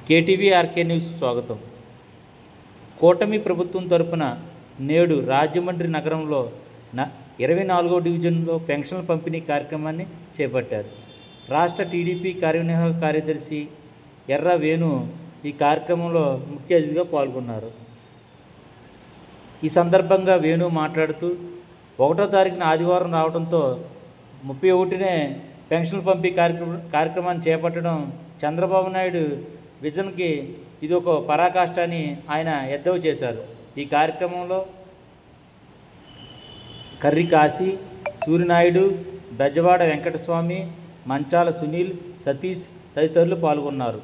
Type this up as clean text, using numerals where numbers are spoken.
KTV RK news స్వాగతం. కూటమి ప్రభుత్వం తరపున నేడు రాజమండ్రి నగరంలో 24వ డివిజన్లో పెన్షన్ల పంపిణీ కార్యక్రమాన్ని చేపట్టారు. రాష్ట్ర టీడీపీ కార్యనిర్వాహక కార్యదర్శి ఎర్ర వేణు ఈ కార్యక్రమంలో ముఖ్య అతిథిగా పాల్గొన్నారు. ఈ సందర్భంగా వేణు మాట్లాడుతూ 1వ తారీఖున ఆదివారం రావడంతో 31నే పెన్షన్ల పంపిణీ కార్యక్రమాన్ని చేపట్టడం చంద్రబాబు నాయుడు విజన్కి ఇది ఒక పరాకాష్ట అని ఆయన ఎద్దేవా చేశారు. ఈ కార్యక్రమంలో కర్రి కాశీ, సూర్యనాయుడు, బెజవాడ వెంకటస్వామి, మంచాల సునీల్, సతీష్ తదితరులు పాల్గొన్నారు.